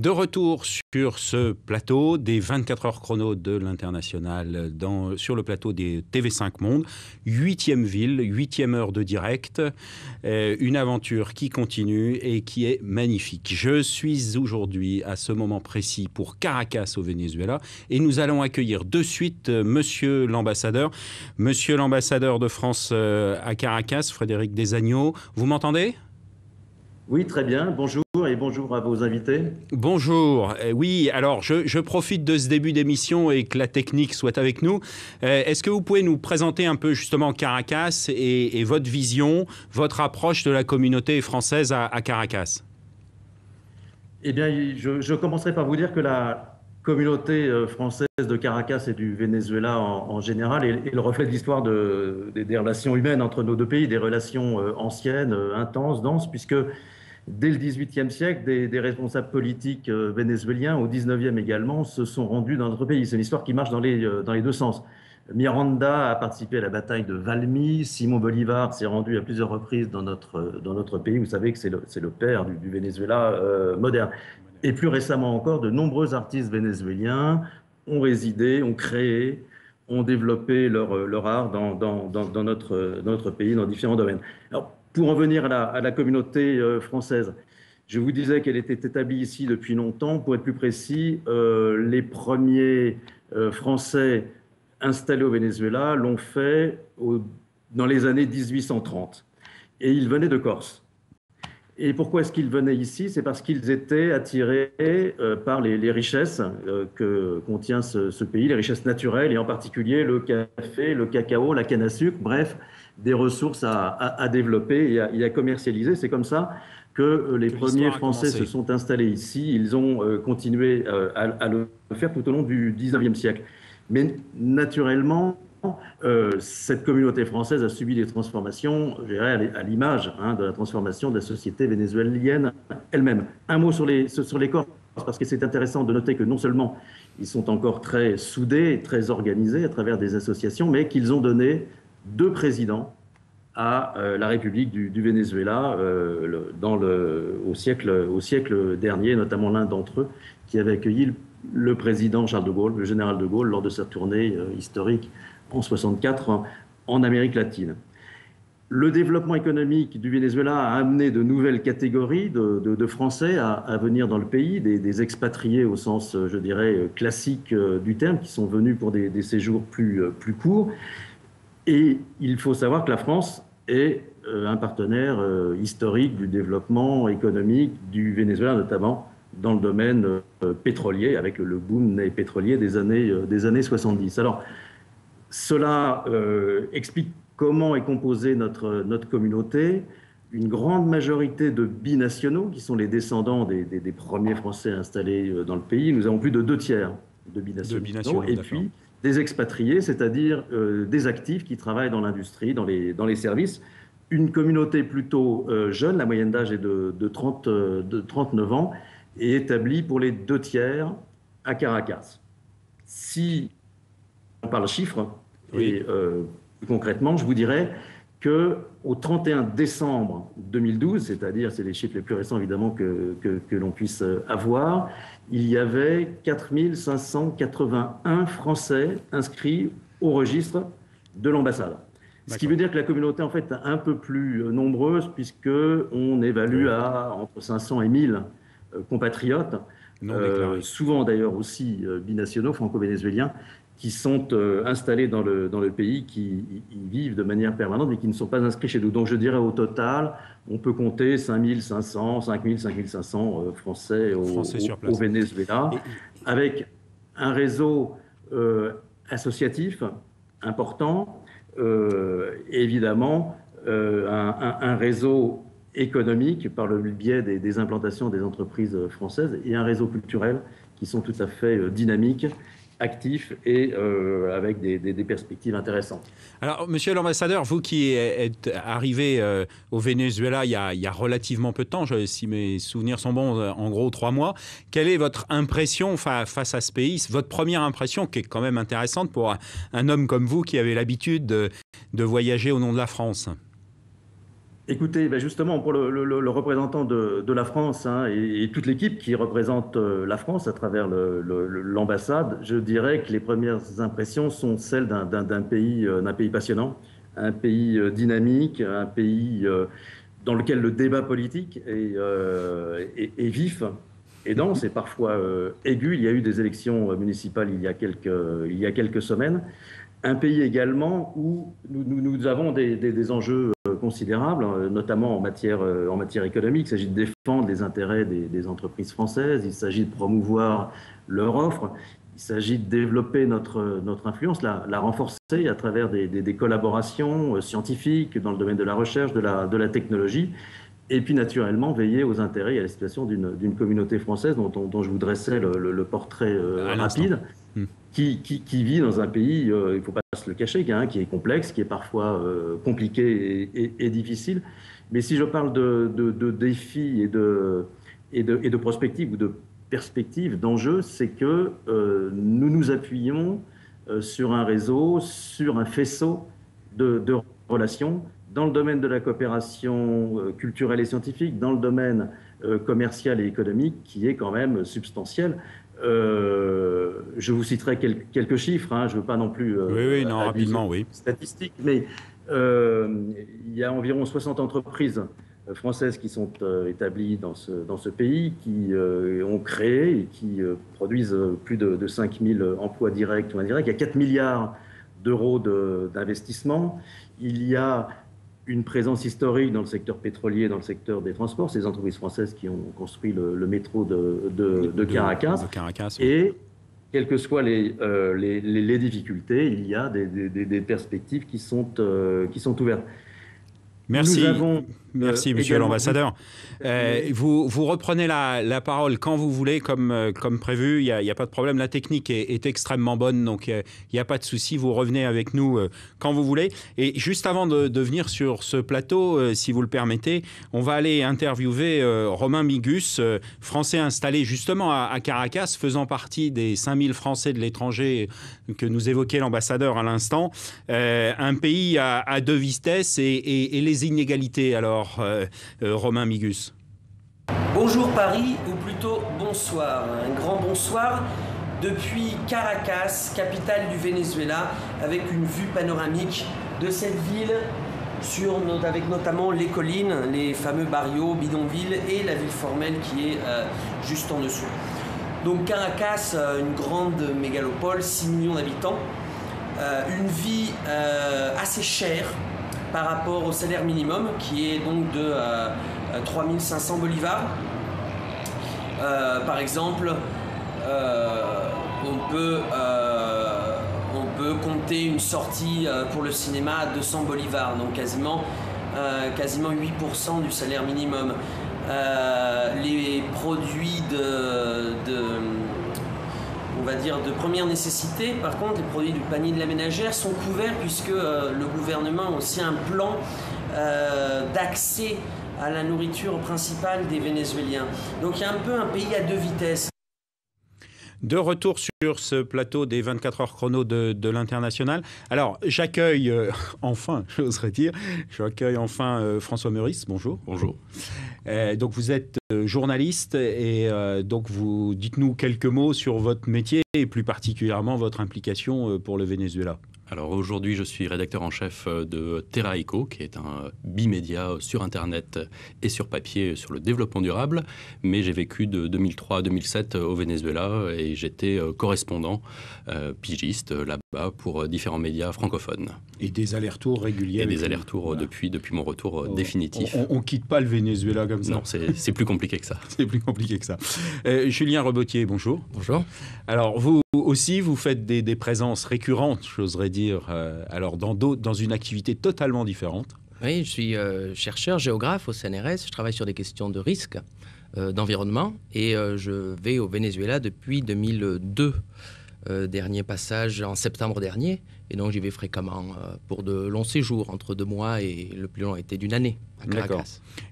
De retour sur ce plateau des 24 heures chrono de l'International, sur le plateau des TV5 Monde, 8e ville, 8e heure de direct, une aventure qui continue et qui est magnifique. Je suis aujourd'hui à ce moment précis pour Caracas au Venezuela et nous allons accueillir de suite Monsieur l'ambassadeur de France à Caracas, Frédéric Desagneaux. Vous m'entendez ? Oui, très bien. Bonjour et bonjour à vos invités. Bonjour. Oui, alors je profite de ce début d'émission et que la technique soit avec nous. Est-ce que vous pouvez nous présenter un peu justement Caracas et votre vision, votre approche de la communauté française à Caracas ? Eh bien, je commencerai par vous dire que la communauté française de Caracas et du Venezuela en général est le reflet de l'histoire des relations humaines entre nos deux pays, des relations anciennes, intenses, denses, puisque dès le XVIIIe siècle, des responsables politiques vénézuéliens, au XIXe également, se sont rendus dans notre pays. C'est une histoire qui marche dans les deux sens. Miranda a participé à la bataille de Valmy, Simón Bolívar s'est rendu à plusieurs reprises dans notre pays. Vous savez que c'est le père du Venezuela moderne. Et plus récemment encore, de nombreux artistes vénézuéliens ont résidé, ont créé, ont développé leur art dans notre pays, dans différents domaines. Alors, pour en venir à la communauté française, je vous disais qu'elle était établie ici depuis longtemps. Pour être plus précis, les premiers Français installés au Venezuela l'ont fait dans les années 1830. Et ils venaient de Corse. Et pourquoi est-ce qu'ils venaient ici? C'est parce qu'ils étaient attirés par les richesses que contient ce pays, les richesses naturelles, et en particulier le café, le cacao, la canne à sucre, bref, des ressources à développer et à commercialiser. C'est comme ça que les premiers Français se sont installés ici. Ils ont continué à le faire tout au long du XIXe siècle. Mais naturellement, cette communauté française a subi des transformations, je dirais, à l'image de la transformation de la société vénézuélienne elle-même. Un mot sur les Corses, parce que c'est intéressant de noter que non seulement ils sont encore très soudés, très organisés à travers des associations, mais qu'ils ont donné 2 présidents à la République du Venezuela au siècle dernier, notamment l'un d'entre eux qui avait accueilli le président Charles de Gaulle, le général de Gaulle, lors de sa tournée historique en 1964 en Amérique latine. Le développement économique du Venezuela a amené de nouvelles catégories de Français à venir dans le pays, des expatriés au sens, je dirais, classique du terme, qui sont venus pour des séjours plus courts. Et il faut savoir que la France est un partenaire historique du développement économique du Venezuela, notamment dans le domaine pétrolier, avec le boom pétrolier des années 70. Alors, cela explique comment est composée notre communauté. Une grande majorité de binationaux, qui sont les descendants des premiers Français installés dans le pays. Nous avons plus de 2 tiers de binationaux. Et puis des expatriés, c'est-à-dire des actifs qui travaillent dans l'industrie, dans les services. Une communauté plutôt jeune, la moyenne d'âge est de 39 ans, et établie pour les 2 tiers à Caracas. Si on parle chiffres, oui. Et plus concrètement, je vous dirais qu'au 31 décembre 2012, c'est-à-dire, c'est les chiffres les plus récents évidemment que l'on puisse avoir, il y avait 4 581 Français inscrits au registre de l'ambassade. Ce qui veut dire que la communauté en fait est un peu plus nombreuse, puisqu'on évalue à entre 500 et 1000 compatriotes, souvent d'ailleurs aussi binationaux, franco-vénézuéliens, qui sont installés dans le pays, qui y vivent de manière permanente et qui ne sont pas inscrits chez nous. Donc je dirais au total, on peut compter 5500 Français au Venezuela, avec un réseau associatif important, évidemment un réseau économique par le biais des implantations des entreprises françaises et un réseau culturel qui sont tout à fait dynamiques, actifs et avec des perspectives intéressantes. Alors, monsieur l'ambassadeur, vous qui êtes arrivé au Venezuela il y a relativement peu de temps, si mes souvenirs sont bons, en gros 3 mois, quelle est votre impression face à ce pays, votre première impression qui est quand même intéressante pour un homme comme vous qui avez l'habitude de voyager au nom de la France ? Écoutez, ben justement, pour le représentant de la France, hein, et toute l'équipe qui représente la France à travers l'ambassade, je dirais que les premières impressions sont celles d'un pays passionnant, un pays dynamique, un pays dans lequel le débat politique est vif et dense et parfois aigu. Il y a eu des élections municipales il y a quelques semaines. Un pays également où nous avons des enjeux considérables, notamment en matière économique. Il s'agit de défendre les intérêts des entreprises françaises, il s'agit de promouvoir leur offre, il s'agit de développer notre influence, la renforcer à travers des collaborations scientifiques dans le domaine de la recherche, de la technologie, et puis naturellement veiller aux intérêts et à la situation d'une communauté française dont je vous dressais le portrait rapide. Qui vit dans un pays, il ne faut pas se le cacher, hein, qui est complexe, qui est parfois compliqué et difficile. Mais si je parle de défis et de prospectives ou de perspectives, d'enjeux, c'est que nous nous appuyons sur un réseau, sur un faisceau de relations dans le domaine de la coopération culturelle et scientifique, dans le domaine commercial et économique, qui est quand même substantiel. Je vous citerai quelques chiffres, hein, je ne veux pas non plus rapidement, oui. Statistiques, mais il y a environ 60 entreprises françaises qui sont établies dans ce pays, qui ont créé et qui produisent plus de 5000 emplois directs ou indirects. Il y a 4 milliards d'euros d'investissement. Il y a une présence historique dans le secteur pétrolier, dans le secteur des transports, ces entreprises françaises qui ont construit le métro de Caracas. Oui. Et quelles que soient les difficultés, il y a des perspectives qui sont ouvertes. Merci, merci Monsieur l'ambassadeur. Vous reprenez la parole quand vous voulez, comme prévu. Il n'y a pas de problème. La technique est extrêmement bonne, donc il n'y a pas de souci. Vous revenez avec nous quand vous voulez. Et juste avant de venir sur ce plateau, si vous le permettez, on va aller interviewer Romain Migus, Français installé justement à Caracas, faisant partie des 5000 Français de l'étranger que nous évoquait l'ambassadeur à l'instant. Un pays à deux vitesses et les inégalités. Alors, Romain Migus. Bonjour Paris, ou plutôt bonsoir. Un grand bonsoir depuis Caracas, capitale du Venezuela, avec une vue panoramique de cette ville, avec notamment les collines, les fameux barrios, bidonvilles, et la ville formelle qui est juste en dessous. Donc Caracas, une grande mégalopole, 6 millions d'habitants, une vie assez chère par rapport au salaire minimum qui est donc de 3500 bolivars. Par exemple, on peut compter une sortie pour le cinéma à 200 bolivars, donc quasiment 8% du salaire minimum. Les produits on va dire de première nécessité, par contre, les produits du panier de la ménagère sont couverts puisque le gouvernement a aussi un plan d'accès à la nourriture principale des Vénézuéliens. Donc il y a un peu un pays à deux vitesses. De retour sur ce plateau des 24 heures chrono de l'International. Alors, j'accueille enfin, j'oserais dire, François Meurice. Bonjour. Bonjour. Donc, vous êtes journaliste et donc, vous dites-nous quelques mots sur votre métier et plus particulièrement votre implication pour le Venezuela. Alors aujourd'hui, je suis rédacteur en chef de Terra Eco, qui est un bimédia sur Internet et sur papier sur le développement durable. Mais j'ai vécu de 2003 à 2007 au Venezuela et j'étais correspondant, pigiste là-bas pour différents médias francophones. Et des allers-retours réguliers. Et des allers-retours voilà. depuis mon retour définitif. On ne quitte pas le Venezuela comme ça. Non, c'est plus compliqué que ça. C'est plus compliqué que ça. Julien Rebottier, bonjour. Bonjour. Alors vous aussi, vous faites des présences récurrentes, j'oserais dire, alors dans une activité totalement différente. Oui, je suis chercheur géographe au CNRS. Je travaille sur des questions de risque, d'environnement, et je vais au Venezuela depuis 2002. Dernier passage en septembre dernier, et donc j'y vais fréquemment pour de longs séjours, entre 2 mois et le plus long été d'1 année à Caracas. D'accord.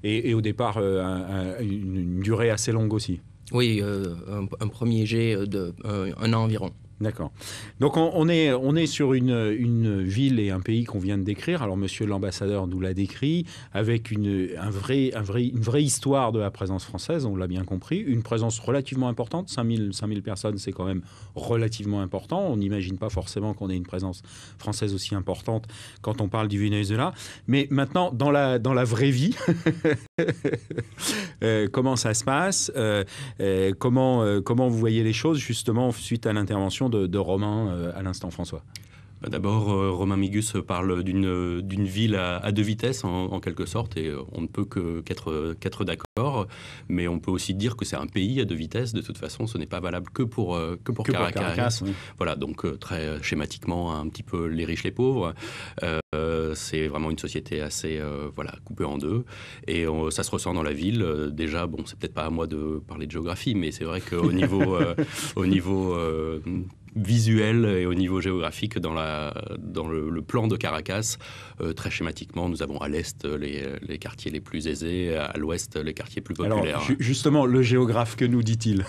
Et au départ, une durée assez longue aussi. Oui, un premier jet de 1 an environ. D'accord. Donc on est sur une ville et un pays qu'on vient de décrire. Alors monsieur l'ambassadeur nous l'a décrit avec une vraie histoire de la présence française, on l'a bien compris. Une présence relativement importante, 5000 personnes, c'est quand même relativement important. On n'imagine pas forcément qu'on ait une présence française aussi importante quand on parle du Venezuela. Mais maintenant, dans la vraie vie, comment ça se passe, comment vous voyez les choses justement suite à l'intervention de Romain à l'instant, François? D'abord, Romain Migus parle d'une ville à deux vitesses, en quelque sorte, et on ne peut qu'être d'accord. Mais on peut aussi dire que c'est un pays à deux vitesses. De toute façon, ce n'est pas valable que pour Caracas. Oui. Voilà, donc très schématiquement, un petit peu les riches, les pauvres. C'est vraiment une société assez coupée en deux. Et ça se ressent dans la ville. Déjà, bon, c'est peut-être pas à moi de parler de géographie, mais c'est vrai qu'au niveau... au niveau visuel et au niveau géographique dans le plan de Caracas, très schématiquement, nous avons à l'est les quartiers les plus aisés, à l'ouest les quartiers plus populaires. Alors, justement, le géographe, que nous dit-il?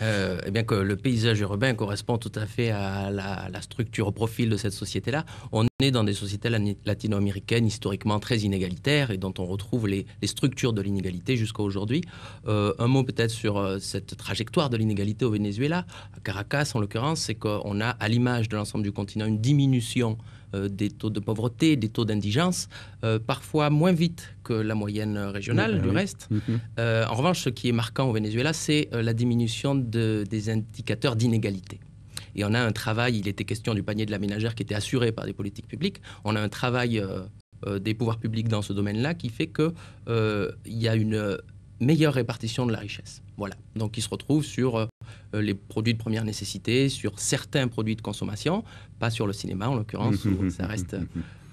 Eh bien que le paysage urbain correspond tout à fait à la structure, au profil de cette société-là. On est dans des sociétés latino-américaines historiquement très inégalitaires et dont on retrouve les structures de l'inégalité jusqu'à aujourd'hui. Un mot peut-être sur cette trajectoire de l'inégalité au Venezuela. À Caracas, en l'occurrence, c'est qu'on a, à l'image de l'ensemble du continent, une diminution des taux de pauvreté, des taux d'indigence, parfois moins vite que la moyenne régionale du reste. En revanche, ce qui est marquant au Venezuela, c'est la diminution des indicateurs d'inégalité. Et on a un travail, il était question du panier de la ménagère qui était assuré par des politiques publiques, on a un travail des pouvoirs publics dans ce domaine-là qui fait qu'il y a une meilleure répartition de la richesse. Voilà. Donc, il se retrouve sur les produits de première nécessité, sur certains produits de consommation, pas sur le cinéma en l'occurrence, où ça reste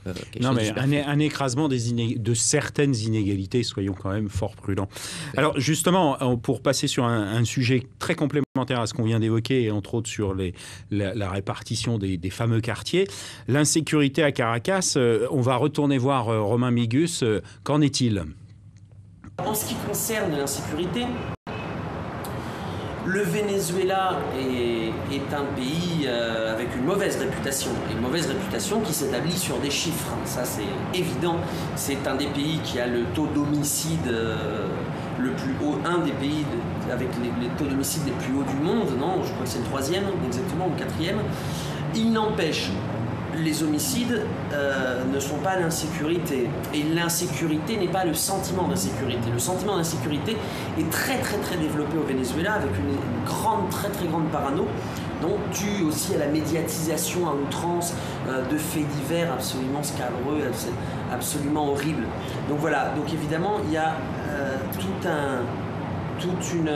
quelque chose de superflu. Un écrasement de certaines inégalités, soyons quand même fort prudents. Alors justement, pour passer sur un sujet très complémentaire à ce qu'on vient d'évoquer, et entre autres sur la répartition des fameux quartiers, l'insécurité à Caracas, on va retourner voir Romain Migus, qu'en est-il ? En ce qui concerne l'insécurité, le Venezuela est un pays avec une mauvaise réputation, et une mauvaise réputation qui s'établit sur des chiffres. Ça, c'est évident. C'est un des pays qui a le taux d'homicide le plus haut, un des pays avec les taux d'homicide les plus hauts du monde, non ? Je crois que c'est le 3e, exactement, ou le 4e. Il n'empêche, les homicides ne sont pas l'insécurité. Et l'insécurité n'est pas le sentiment d'insécurité. Le sentiment d'insécurité est très très très développé au Venezuela avec une très très grande parano, donc due aussi à la médiatisation à outrance de faits divers absolument scabreux, absolument horribles. Donc voilà, donc évidemment il y a toute une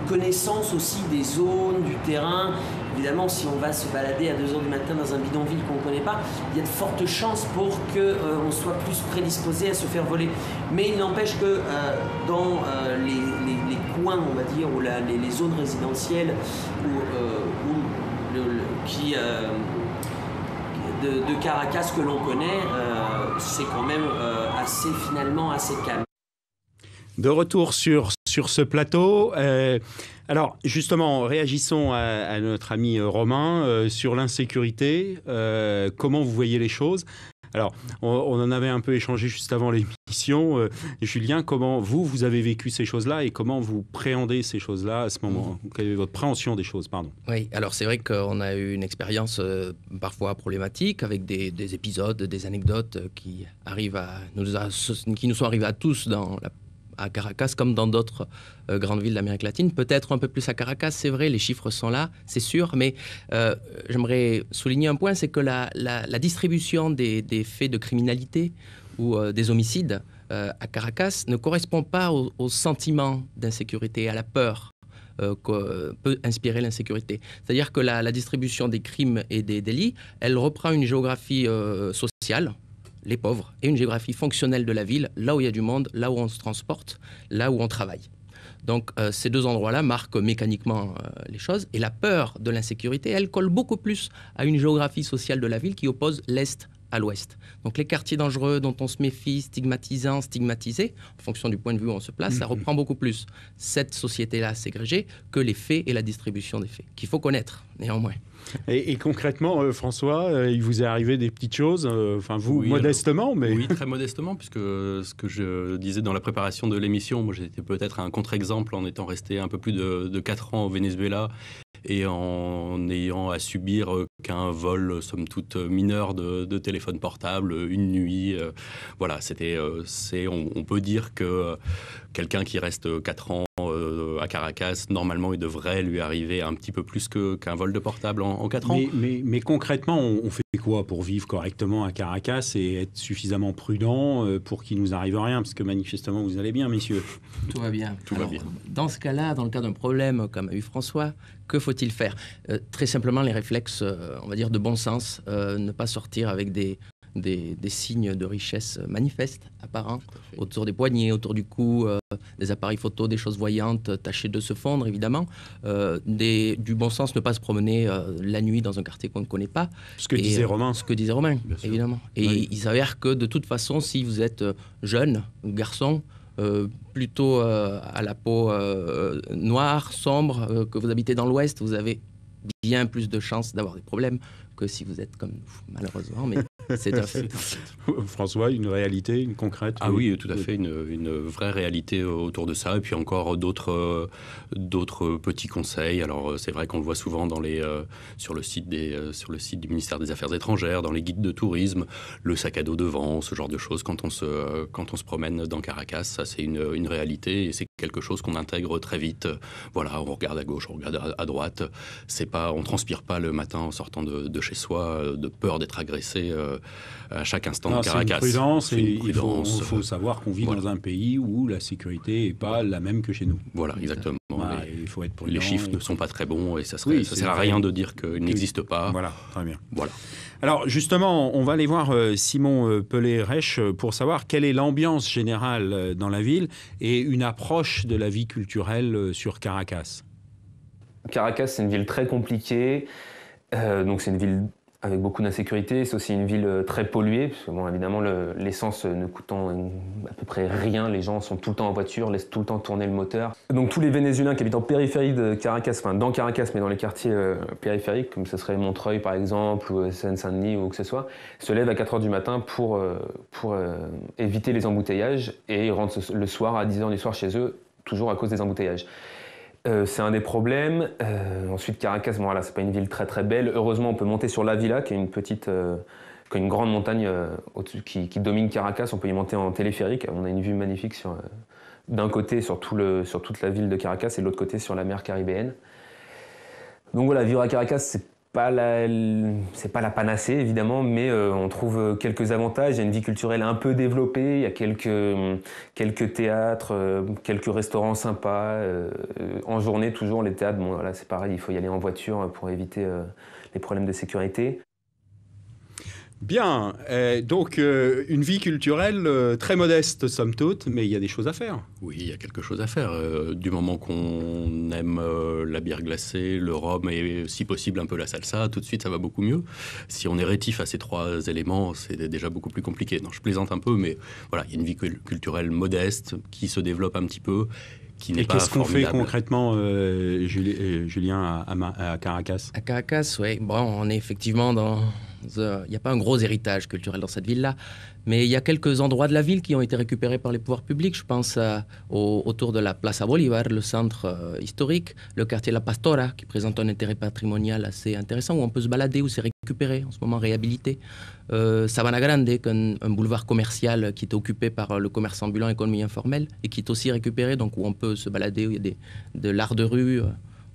connaissance aussi des zones, du terrain. Évidemment, si on va se balader à 2h du matin dans un bidonville qu'on ne connaît pas, il y a de fortes chances pour qu'on soit plus prédisposé à se faire voler. Mais il n'empêche que dans les coins, on va dire, ou les zones résidentielles de Caracas que l'on connaît, c'est quand même finalement assez calme. De retour sur ce plateau. Alors, justement, réagissons à notre ami Romain sur l'insécurité. Comment vous voyez les choses ? Alors, on en avait un peu échangé juste avant l'émission. Julien, comment vous avez vécu ces choses-là et comment vous préhendez ces choses-là à ce moment ? Quelle est votre préhension des choses, pardon ? Oui, alors c'est vrai qu'on a eu une expérience parfois problématique avec des épisodes, des anecdotes qui nous sont arrivés à tous à Caracas comme dans d'autres grandes villes d'Amérique latine. Peut-être un peu plus à Caracas, c'est vrai, les chiffres sont là, c'est sûr, mais j'aimerais souligner un point, c'est que la distribution des faits de criminalité ou des homicides à Caracas ne correspond pas au sentiment d'insécurité, à la peur que peut inspirer l'insécurité. C'est-à-dire que la distribution des crimes et des délits, elle reprend une géographie sociale, les pauvres, et une géographie fonctionnelle de la ville, là où il y a du monde, là où on se transporte, là où on travaille. Donc ces deux endroits-là marquent mécaniquement les choses, et la peur de l'insécurité, elle colle beaucoup plus à une géographie sociale de la ville qui oppose l'Est à l'ouest. Donc les quartiers dangereux dont on se méfie, stigmatisés, en fonction du point de vue où on se place, ça reprend beaucoup plus cette société-là ségrégée que les faits et la distribution des faits, qu'il faut connaître néanmoins. Et concrètement, François, il vous est arrivé des petites choses, vous, oui, modestement, mais... Oui, très modestement, puisque ce que je disais dans la préparation de l'émission, moi j'étais peut-être un contre-exemple en étant resté un peu plus de 4 ans au Venezuela et en ayant à subir qu'un vol, somme toute, mineur de téléphone portable, une nuit. Voilà, on peut dire que quelqu'un qui reste 4 ans à Caracas, normalement, il devrait lui arriver un petit peu plus qu'un vol de portable en 4 ans. Mais concrètement, on fait quoi pour vivre correctement à Caracas et être suffisamment prudent pour qu'il ne nous arrive rien? Parce que manifestement, vous allez bien, messieurs. Tout va bien. Tout va bien. Dans ce cas-là, dans le cas d'un problème comme a eu François, que faut-il faire? Très simplement, les réflexes, on va dire, de bon sens. Ne pas sortir avec des signes de richesse manifestes, apparents, autour des poignets, autour du cou, des appareils photo, des choses voyantes, tâcher de se fondre, évidemment. Du bon sens, ne pas se promener la nuit dans un quartier qu'on ne connaît pas. Ce que disait Romain. Ce que disait Romain, évidemment. Et oui. Il s'avère que, de toute façon, si vous êtes jeune, garçon, plutôt à la peau noire, sombre, que vous habitez dans l'Ouest, vous avez bien plus de chances d'avoir des problèmes que si vous êtes comme nous, malheureusement, mais c'est un fait. François, une réalité, une concrète? Ah oui, tout à fait, une vraie réalité autour de ça, et puis encore d'autres petits conseils. Alors c'est vrai qu'on le voit souvent sur le site du ministère des Affaires étrangères, dans les guides de tourisme, le sac à dos devant, ce genre de choses, quand on se promène dans Caracas, ça c'est une réalité, et c'est quelque chose qu'on intègre très vite. Voilà, on regarde à gauche, on regarde à droite, on transpire pas le matin en sortant de chez soi, de peur d'être agressé à chaque instant de Caracas. C'est une prudence, il faut savoir qu'on vit dans un pays où la sécurité n'est pas la même que chez nous. Voilà, exactement. Il faut être prudent. Les chiffres ne sont pas très bons et ça sert à rien de dire qu'ils n'existent pas. Voilà, très bien. Voilà. Alors justement, on va aller voir Simon Pellet-Rech pour savoir quelle est l'ambiance générale dans la ville et une approche de la vie culturelle sur Caracas. Caracas, c'est une ville très compliquée. Donc c'est une ville avec beaucoup d'insécurité, c'est aussi une ville très polluée, parce que bon, évidemment l'essence ne coûtant à peu près rien, les gens sont tout le temps en voiture, laissent tout le temps tourner le moteur. Donc tous les Vénézuéliens qui habitent en périphérie de Caracas, enfin dans Caracas mais dans les quartiers périphériques, comme ce serait Montreuil par exemple, ou Seine-Saint-Denis ou que ce soit, se lèvent à 4h du matin pour éviter les embouteillages et rentrent le soir à 10h du soir chez eux, toujours à cause des embouteillages. C'est un des problèmes. Ensuite, Caracas, bon, voilà, c'est pas une ville très très belle. Heureusement, on peut monter sur l'Avila, qui est une grande montagne au-dessus, qui domine Caracas. On peut y monter en téléphérique. On a une vue magnifique d'un côté sur toute la ville de Caracas et de l'autre côté sur la mer Caribéenne. Donc voilà, vivre à Caracas, c'est pas la panacée évidemment, mais on trouve quelques avantages. Il y a une vie culturelle un peu développée, il y a quelques théâtres, quelques restaurants sympas. En journée, toujours les théâtres, bon voilà, c'est pareil, il faut y aller en voiture pour éviter les problèmes de sécurité. Bien, donc une vie culturelle très modeste somme toute, mais il y a des choses à faire. Oui, il y a quelque chose à faire. Du moment qu'on aime la bière glacée, le rhum et si possible un peu la salsa, tout de suite ça va beaucoup mieux. Si on est rétif à ces 3 éléments, c'est déjà beaucoup plus compliqué. Non, je plaisante un peu, mais voilà, il y a une vie culturelle modeste qui se développe un petit peu. Et qu'est-ce qu'on fait concrètement, Julien, à Caracas? À Caracas, oui. Bon, on est effectivement il n'y a pas un gros héritage culturel dans cette ville-là, mais il y a quelques endroits de la ville qui ont été récupérés par les pouvoirs publics. Je pense autour de la Plaza Bolívar, le centre historique, le quartier La Pastora, qui présente un intérêt patrimonial assez intéressant, où on peut se balader, où c'est récupéré, en ce moment réhabilité. Sabana Grande, un boulevard commercial qui est occupé par le commerce ambulant, économie informelle, et qui est aussi récupéré, donc où on peut se balader, où il y a de l'art de rue.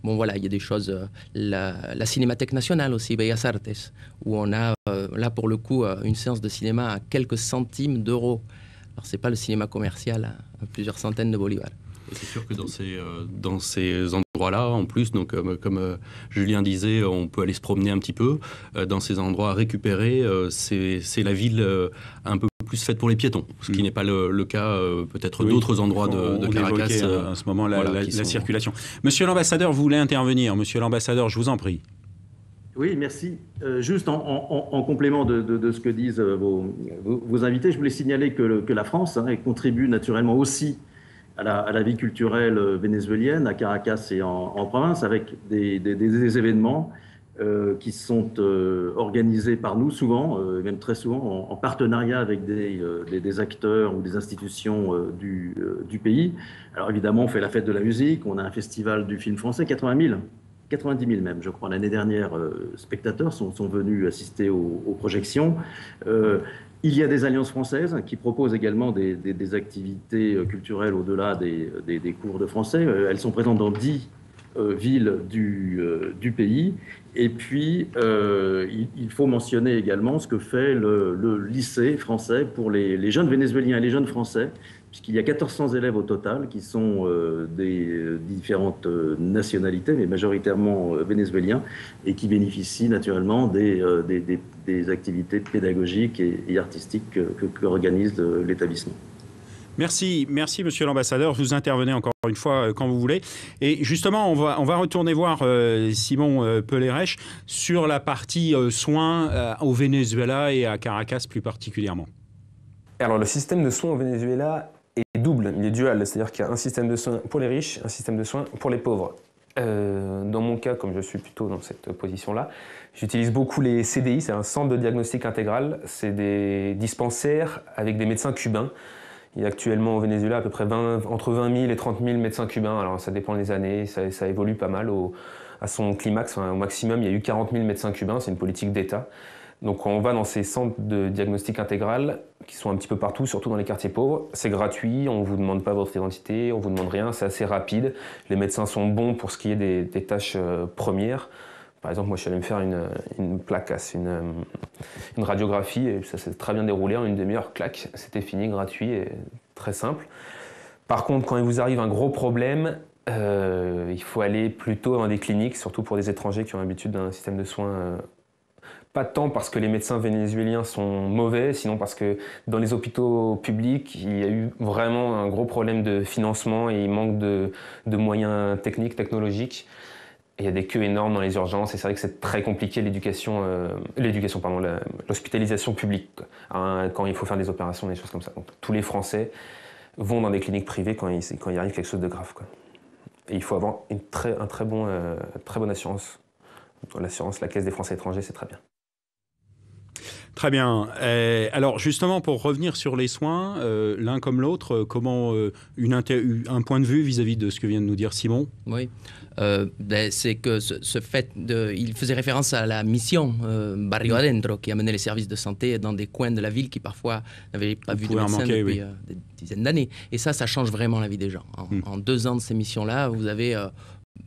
Bon voilà, il y a des choses, la Cinémathèque nationale aussi, Bellas Artes, où on a là pour le coup une séance de cinéma à quelques centimes d'euros. Alors c'est pas le cinéma commercial à plusieurs centaines de bolivars. Et c'est sûr que dans ces endroits-là, en plus, donc, comme Julien disait, on peut aller se promener un petit peu. Dans ces endroits récupérés, c'est la ville un peu plus faite pour les piétons, ce qui n'est pas le cas peut-être d'autres endroits de Caracas. En ce moment, la circulation. Monsieur l'ambassadeur, vous voulez intervenir? Monsieur l'ambassadeur, je vous en prie. Oui, merci. Juste en complément de ce que disent vos invités, je voulais signaler que la France contribue naturellement aussi à la vie culturelle vénézuélienne, à Caracas et en province, avec des événements qui sont organisés par nous souvent, même très souvent, en partenariat avec des acteurs ou des institutions du pays. Alors évidemment, on fait la fête de la musique, on a un festival du film français, 90 000 même, je crois. L'année dernière, spectateurs sont venus assister aux projections. Il y a des alliances françaises qui proposent également des activités culturelles au-delà des cours de français. Elles sont présentes dans 10 villes du pays. Et puis, il faut mentionner également ce que fait le lycée français pour les jeunes vénézuéliens et les jeunes français, puisqu'il y a 1400 élèves au total qui sont des différentes nationalités, mais majoritairement vénézuéliens, et qui bénéficient naturellement des activités pédagogiques et artistiques qu'organise l'établissement. Merci, monsieur l'ambassadeur. Vous intervenez encore une fois quand vous voulez. Et justement, on va retourner voir Simon Pellerech sur la partie soins au Venezuela et à Caracas plus particulièrement. Alors, le système de soins au Venezuela est double, il est dual, c'est-à-dire qu'il y a un système de soins pour les riches, un système de soins pour les pauvres. Dans mon cas, comme je suis plutôt dans cette position-là, j'utilise beaucoup les CDI, c'est un centre de diagnostic intégral, c'est des dispensaires avec des médecins cubains. Il y a actuellement au Venezuela à peu près entre 20 000 et 30 000 médecins cubains, alors ça dépend des années, ça évolue pas mal. À son climax, au maximum, il y a eu 40 000 médecins cubains, c'est une politique d'État. Donc on va dans ces centres de diagnostic intégral qui sont un petit peu partout, surtout dans les quartiers pauvres. C'est gratuit, on ne vous demande pas votre identité, on ne vous demande rien, c'est assez rapide. Les médecins sont bons pour ce qui est des tâches premières. Par exemple, moi je suis allé me faire une placasse, une radiographie, et ça s'est très bien déroulé en une demi-heure, clac, c'était fini, gratuit et très simple. Par contre, quand il vous arrive un gros problème, il faut aller plutôt dans des cliniques, surtout pour des étrangers qui ont l'habitude d'un système de soins. Pas tant parce que les médecins vénézuéliens sont mauvais, sinon parce que dans les hôpitaux publics, il y a eu vraiment un gros problème de financement et il manque de moyens techniques, technologiques. Il y a des queues énormes dans les urgences et c'est vrai que c'est très compliqué l'hospitalisation publique, quand il faut faire des opérations, des choses comme ça. Donc, tous les Français vont dans des cliniques privées quand il arrive quelque chose de grave, quoi. Et il faut avoir une très bonne assurance. L'assurance, la Caisse des Français étrangers, c'est très bien. Très bien. Alors justement, pour revenir sur les soins, l'un comme l'autre, comment un point de vue vis-à-vis de ce que vient de nous dire Simon ? Oui, c'est que ce fait il faisait référence à la mission Barrio Adentro qui amenait les services de santé dans des coins de la ville qui parfois n'avaient pas vu de médecin depuis des dizaines d'années. Et ça change vraiment la vie des gens. En 2 ans de ces missions-là, vous avez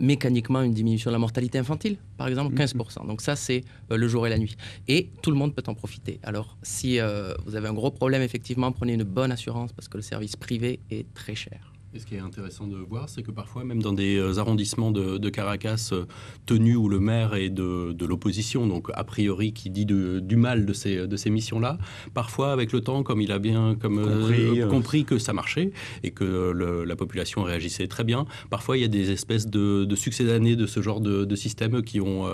mécaniquement une diminution de la mortalité infantile, par exemple 15%. Donc ça, c'est le jour et la nuit. Et tout le monde peut en profiter. Alors, si vous avez un gros problème, effectivement, prenez une bonne assurance parce que le service privé est très cher. Et ce qui est intéressant de voir, c'est que parfois, même dans des arrondissements de Caracas tenus où le maire est de l'opposition, donc a priori qui dit du mal de ces missions-là, parfois avec le temps, comme il a bien compris que ça marchait et que la population réagissait très bien, parfois il y a des espèces de succédanés de ce genre de système qui ont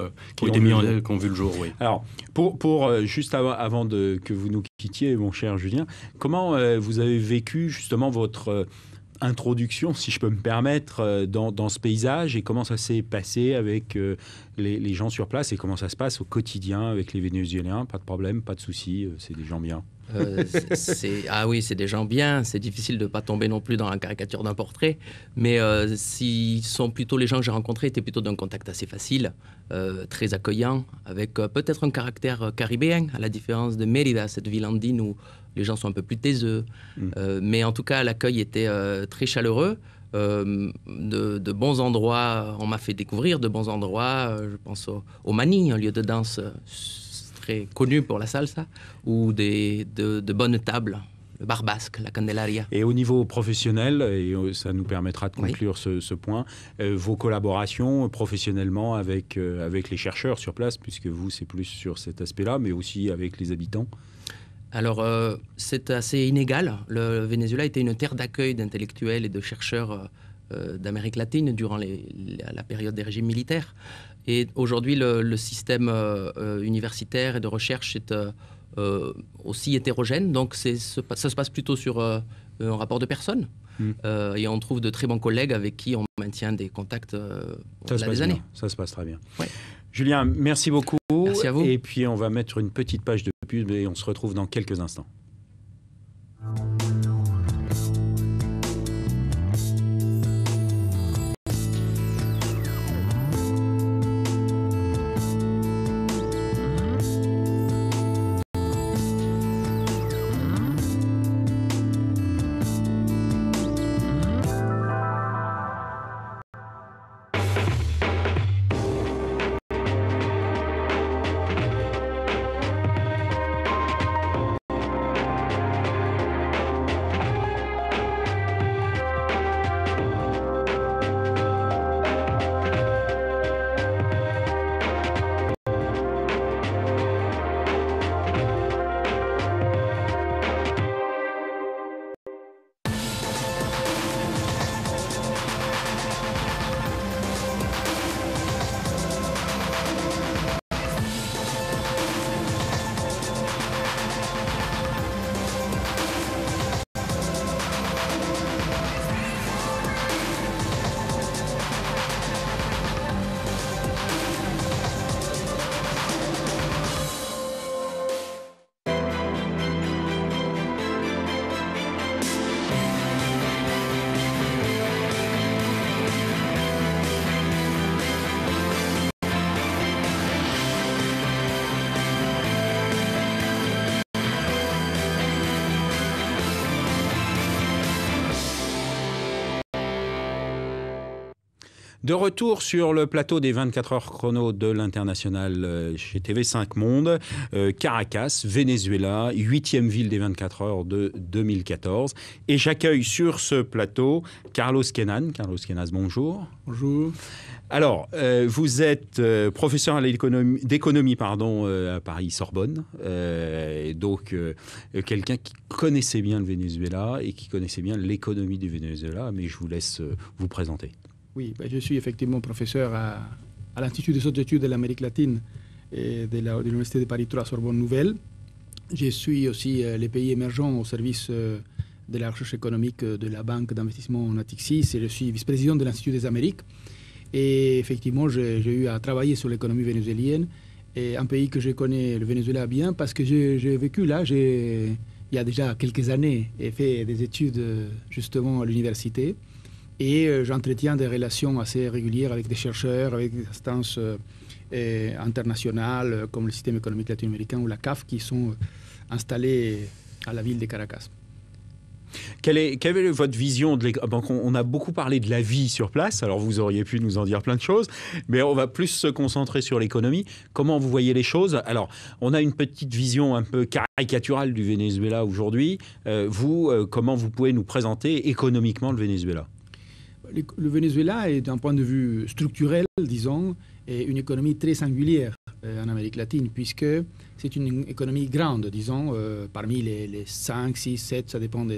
vu le jour. Oui. Alors, juste avant que vous nous quittiez, mon cher Julien, comment vous avez vécu justement votre introduction, si je peux me permettre, dans ce paysage et comment ça s'est passé avec les gens sur place et comment ça se passe au quotidien avec les Vénézuéliens? Pas de problème, pas de soucis, c'est des gens bien. Oui, c'est des gens bien. C'est difficile de ne pas tomber non plus dans la caricature d'un portrait. Mais les gens que j'ai rencontrés étaient plutôt d'un contact assez facile, très accueillant, avec peut-être un caractère caribéen, à la différence de Mérida, cette ville andine où les gens sont un peu plus taiseux. Mais en tout cas, l'accueil était très chaleureux. De bons endroits, on m'a fait découvrir de bons endroits. Je pense au Mani, un lieu de danse très connu pour la salsa, ou de bonnes tables, le bar basque, la Candelaria. Et au niveau professionnel, et ça nous permettra de conclure ce point, vos collaborations professionnellement avec les chercheurs sur place, puisque vous, c'est plus sur cet aspect-là, mais aussi avec les habitants? Alors, c'est assez inégal. Le Venezuela était une terre d'accueil d'intellectuels et de chercheurs d'Amérique latine durant la période des régimes militaires. Et aujourd'hui, le système universitaire et de recherche est aussi hétérogène. Donc, ça se passe plutôt sur un rapport de personnes. Et on trouve de très bons collègues avec qui on maintient des contacts au-delà des années. Ça se passe très bien. Ouais. Julien, merci beaucoup. Merci à vous. Et puis, on va mettre une petite page de pub et on se retrouve dans quelques instants. De retour sur le plateau des 24 heures chrono de l'international chez TV5 Monde, Caracas, Venezuela, 8e ville des 24 heures de 2014. Et j'accueille sur ce plateau Carlos Quenan. Carlos Quenas, bonjour. Bonjour. Alors, vous êtes professeur d'économie à Paris-Sorbonne, donc quelqu'un qui connaissait bien le Venezuela et qui connaissait bien l'économie du Venezuela, mais je vous laisse vous présenter. Oui, je suis effectivement professeur à l'Institut des hautes études de l'Amérique latine et de l'Université de Paris 3 Sorbonne Nouvelle. Je suis aussi les pays émergents au service de la recherche économique de la banque d'investissement Natixis et je suis vice-président de l'Institut des Amériques. Et effectivement, j'ai eu à travailler sur l'économie vénézuélienne, et un pays que je connais, le Venezuela, bien, parce que j'ai vécu là, il y a déjà quelques années, et fait des études justement à l'université. Et j'entretiens des relations assez régulières avec des chercheurs, avec des instances internationales, comme le système économique latino-américain ou la CAF, qui sont installées à la ville de Caracas. Quelle est votre vision on a beaucoup parlé de la vie sur place, alors vous auriez pu nous en dire plein de choses, mais on va plus se concentrer sur l'économie. Comment vous voyez les choses? Alors, on a une petite vision un peu caricaturale du Venezuela aujourd'hui. Comment vous pouvez nous présenter économiquement le Venezuela? Le Venezuela est, d'un point de vue structurel, disons, une économie très singulière en Amérique latine, puisque c'est une économie grande, disons, parmi les 5, 6, 7, ça dépend de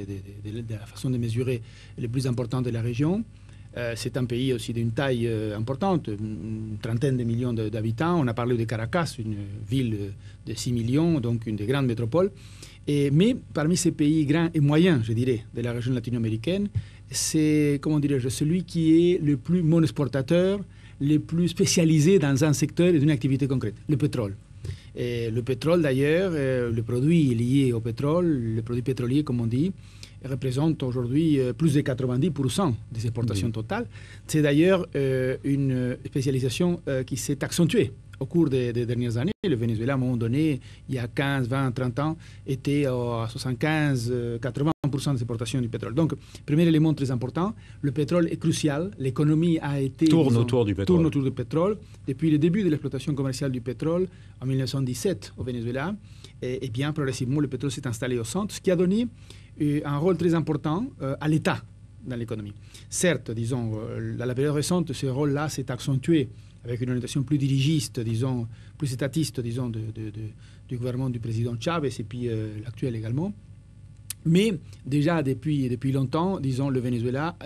la façon de mesurer, les plus importants de la région. C'est un pays aussi d'une taille importante, une trentaine de millions d'habitants. On a parlé de Caracas, une ville de 6 millions, donc une des grandes métropoles. Mais parmi ces pays grands et moyens, je dirais, de la région latino-américaine, c'est, comment dirais-je, celui qui est le plus monoexportateur, le plus spécialisé dans un secteur et d'une activité concrète, le pétrole. Et le pétrole, d'ailleurs, le produit lié au pétrole, le produit pétrolier, comme on dit, représente aujourd'hui plus de 90% des exportations totales. C'est d'ailleurs une spécialisation qui s'est accentuée au cours des dernières années. Le Venezuela, à un moment donné, il y a 15, 20, 30 ans, était à 75-80% des exportations du pétrole. Donc, premier élément très important, le pétrole est crucial. L'économie a été... Tourne autour du pétrole. Tourne autour du pétrole. Depuis le début de l'exploitation commerciale du pétrole, en 1917 au Venezuela, et bien progressivement, le pétrole s'est installé au centre, ce qui a donné un rôle très important à l'État dans l'économie. Certes, disons, dans la période récente, ce rôle-là s'est accentué avec une orientation plus dirigiste, disons, plus étatiste, disons, du gouvernement du président Chavez et puis l'actuel également. Mais déjà depuis longtemps, disons, le Venezuela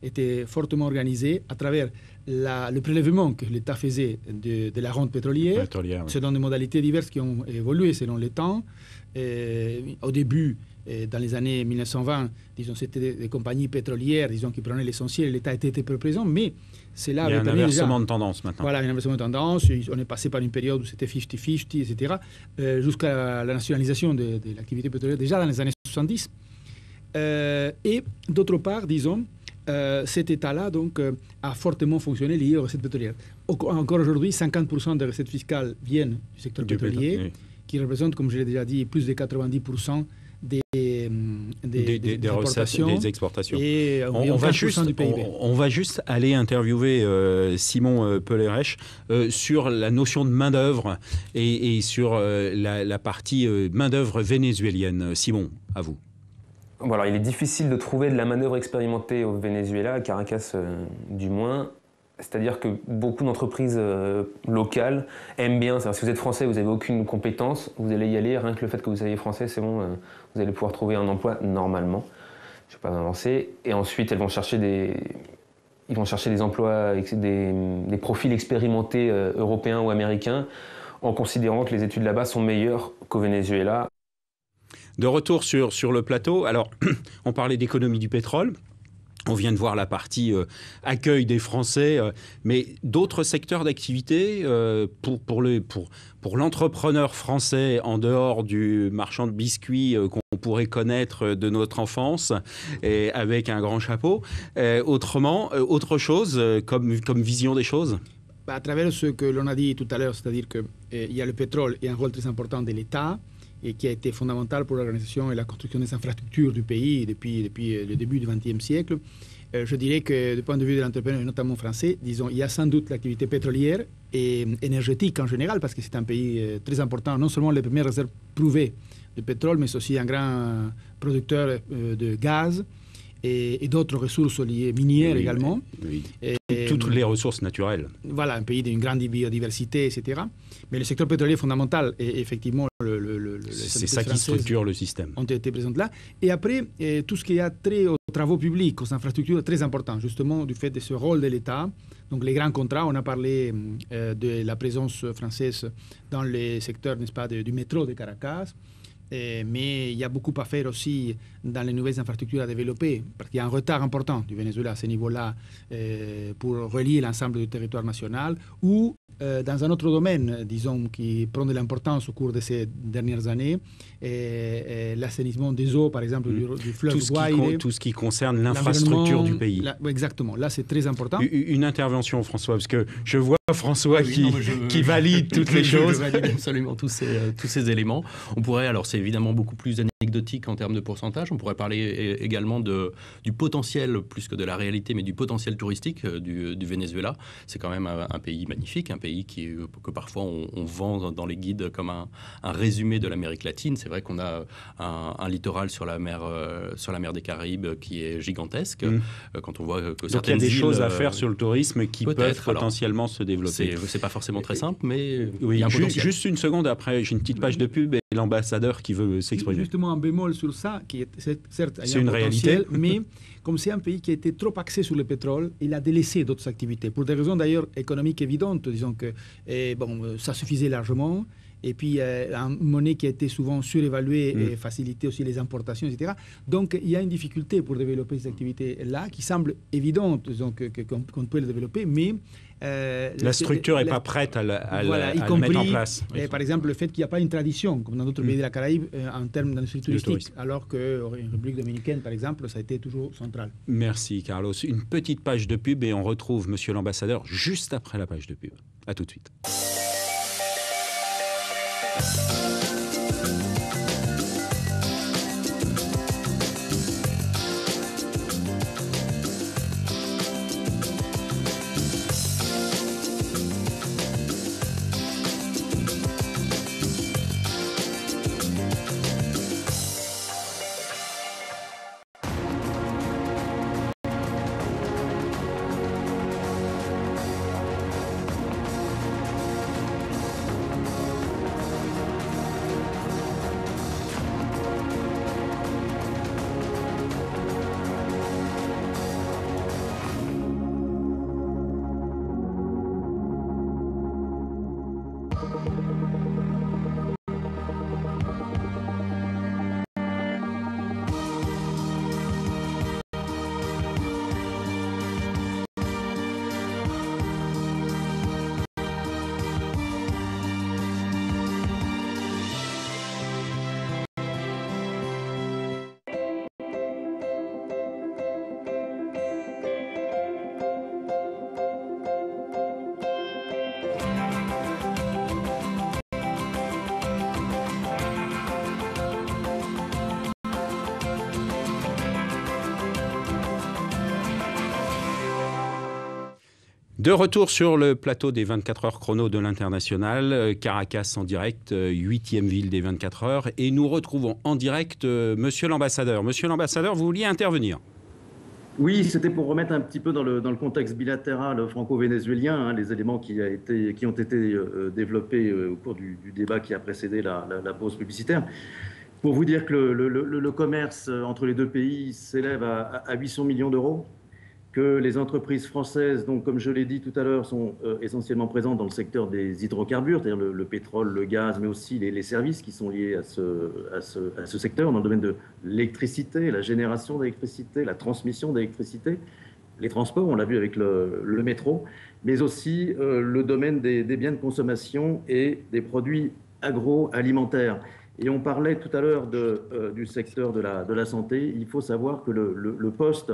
était fortement organisé à travers le prélèvement que l'État faisait de la rente pétrolière, oui. selon des modalités diverses qui ont évolué selon le temps. Au début, dans les années 1920, disons, c'était des compagnies pétrolières, disons, qui prenaient l'essentiel, l'État était peu présent, mais c'est là... Il y a un inversement de tendance maintenant. Voilà, un inversement de tendance. On est passé par une période où c'était 50-50, etc., jusqu'à la nationalisation de l'activité pétrolière, déjà dans les années 70. Et d'autre part, disons, cet État-là donc, a fortement fonctionné lié aux recettes pétrolières. Encore aujourd'hui, 50% des recettes fiscales viennent du secteur pétrolier, oui. qui représente, comme je l'ai déjà dit, plus de 90% des recettes, des exportations. Et on va juste aller interviewer Simon Pellerech sur la notion de main-d'œuvre et sur la partie main-d'œuvre vénézuélienne. Simon, à vous. Bon, alors, il est difficile de trouver de la main-d'œuvre expérimentée au Venezuela, à Caracas du moins. C'est-à-dire que beaucoup d'entreprises locales aiment bien. Si vous êtes français, vous n'avez aucune compétence, vous allez y aller. Rien que le fait que vous soyez français, c'est bon, vous allez pouvoir trouver un emploi normalement. Je ne vais pas m'avancer. Et ensuite, ils vont chercher des emplois avec des profils expérimentés européens ou américains, en considérant que les études là-bas sont meilleures qu'au Venezuela. De retour sur le plateau, alors on parlait d'économie du pétrole. On vient de voir la partie accueil des Français, mais d'autres secteurs d'activité pour l'entrepreneur français en dehors du marchand de biscuits qu'on pourrait connaître de notre enfance et avec un grand chapeau. Autrement, autre chose comme vision des choses? À travers ce que l'on a dit tout à l'heure, c'est-à-dire qu'il y a le pétrole et un rôle très important de l'État, et qui a été fondamental pour l'organisation et la construction des infrastructures du pays depuis le début du XXe siècle. Je dirais que du point de vue de l'entrepreneur, notamment français, disons, il y a sans doute l'activité pétrolière et énergétique en général, parce que c'est un pays très important, non seulement les premières réserves prouvées de pétrole, mais aussi un grand producteur de gaz et d'autres ressources liées minières également. Oui. Toutes les ressources naturelles. Voilà, un pays d'une grande biodiversité, etc. Mais le secteur pétrolier est fondamental et effectivement, c'est ça qui structure le système. Ont été présentes là. Et après, tout ce qui a trait aux travaux publics, aux infrastructures, est très important, justement, du fait de ce rôle de l'État. Donc, les grands contrats, on a parlé de la présence française dans les secteurs, n'est-ce pas, du métro de Caracas. Mais il y a beaucoup à faire aussi dans les nouvelles infrastructures à développer, parce qu'il y a un retard important du Venezuela à ce niveau-là pour relier l'ensemble du territoire national, ou dans un autre domaine, disons, qui prend de l'importance au cours de ces dernières années, l'assainissement des eaux, par exemple, du fleuve Guaire. Tout ce qui concerne l'infrastructure du pays. Exactement, là c'est très important. Une intervention, François, parce que je vois François qui valide toutes les choses. Je valide absolument tous ces éléments. On pourrait, alors c'est évidemment beaucoup plus anecdotique en termes de pourcentage, on pourrait parler également du potentiel, plus que de la réalité, mais du potentiel touristique du Venezuela. C'est quand même un pays magnifique, un pays que parfois on vend dans les guides comme un résumé de l'Amérique latine. C'est vrai qu'on a un littoral sur la mer des Caraïbes qui est gigantesque. Quand on voit que donc il y a des choses à faire sur le tourisme qui peuvent potentiellement se développer. C'est pas forcément très simple, mais oui, il y a un potentiel. Juste une seconde après, j'ai une petite page de pub et l'ambassadeur qui veut s'exprimer. Justement, un bémol sur ça, qui est certes c'est une réalité, mais comme c'est un pays qui a été trop axé sur le pétrole, il a délaissé d'autres activités, pour des raisons d'ailleurs économiques évidentes, disons que ça suffisait largement. Et puis, une monnaie qui a été souvent surévaluée et faciliter aussi les importations, etc. Donc, il y a une difficulté pour développer ces activités-là qui semble évidente, disons, qu'on peut les développer, mais... la structure n'est pas prête à le mettre en place. Par exemple, le fait qu'il n'y a pas une tradition, comme dans d'autres pays de la Caraïbe, en termes d'industrie touristique, alors qu'en République dominicaine, par exemple, ça a été toujours central. Merci, Carlos. Une petite page de pub et on retrouve Monsieur l'ambassadeur juste après la page de pub. À tout de suite. De retour sur le plateau des 24 heures chrono de l'International, Caracas en direct, 8e ville des 24 heures. Et nous retrouvons en direct Monsieur l'ambassadeur. Monsieur l'ambassadeur, vous vouliez intervenir? Oui, c'était pour remettre un petit peu dans le contexte bilatéral franco-vénézuélien, hein, les éléments qui ont été développés au cours du débat qui a précédé la pause publicitaire. Pour vous dire que le commerce entre les deux pays s'élève à 800 millions d'euros, que les entreprises françaises, donc, comme je l'ai dit tout à l'heure, sont essentiellement présentes dans le secteur des hydrocarbures, c'est-à-dire le pétrole, le gaz, mais aussi les services qui sont liés à ce secteur, dans le domaine de l'électricité, la génération d'électricité, la transmission d'électricité, les transports, on l'a vu avec le métro, mais aussi le domaine des biens de consommation et des produits agroalimentaires. Et on parlait tout à l'heure du secteur de la santé. Il faut savoir que le poste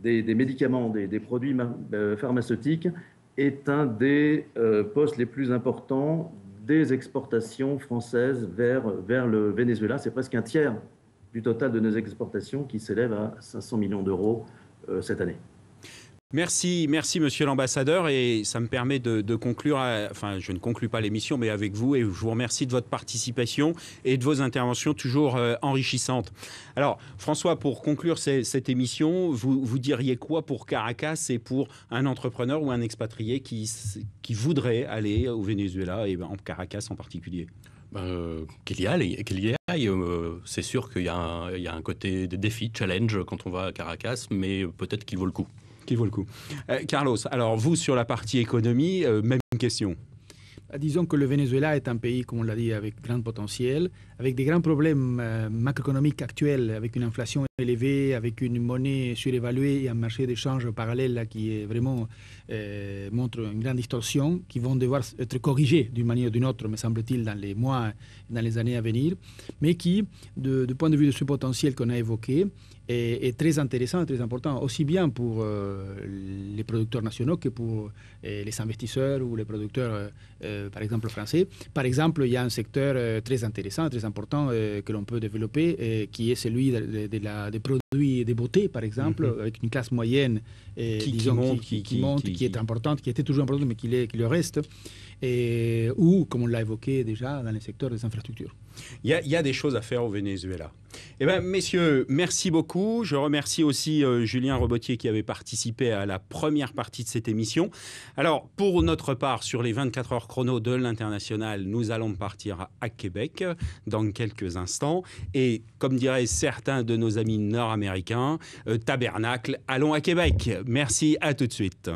des médicaments, des produits pharmaceutiques est un des postes les plus importants des exportations françaises vers le Venezuela. C'est presque un tiers du total de nos exportations qui s'élève à 500 millions d'euros cette année. Merci, monsieur l'ambassadeur, et ça me permet de conclure, enfin je ne conclus pas l'émission, mais avec vous, et je vous remercie de votre participation et de vos interventions toujours enrichissantes. Alors François, pour conclure cette émission, vous diriez quoi pour Caracas et pour un entrepreneur ou un expatrié qui voudrait aller au Venezuela, et en Caracas en particulier? Qu'il y aille. C'est sûr qu'il y a un côté de défi, challenge quand on va à Caracas, mais peut-être qu'il vaut le coup. Carlos, alors vous, sur la partie économie, même question. Disons que le Venezuela est un pays, comme on l'a dit, avec grand potentiel, avec des grands problèmes macroéconomiques actuels, avec une inflation élevée, avec une monnaie surévaluée et un marché d'échange parallèle là, qui est vraiment montre une grande distorsion, qui vont devoir être corrigées d'une manière ou d'une autre, me semble-t-il, dans les mois, dans les années à venir, mais qui, du point de vue de ce potentiel qu'on a évoqué, est très intéressant et très important, aussi bien pour les producteurs nationaux que pour les investisseurs ou les producteurs, par exemple, français. Par exemple, il y a un secteur très intéressant, très important que l'on peut développer, qui est celui des produits de beauté, par exemple, avec une classe moyenne qui monte, qui est importante, qui était toujours importante, mais qui le reste, ou, comme on l'a évoqué déjà, dans le secteur des infrastructures. Il y a des choses à faire au Venezuela. Eh bien, messieurs, merci beaucoup. Je remercie aussi Julien Robotier qui avait participé à la première partie de cette émission. Alors, pour notre part, sur les 24 heures chrono de l'International, nous allons partir à Québec dans quelques instants. Et comme diraient certains de nos amis nord-américains, tabernacle, allons à Québec. Merci, à tout de suite.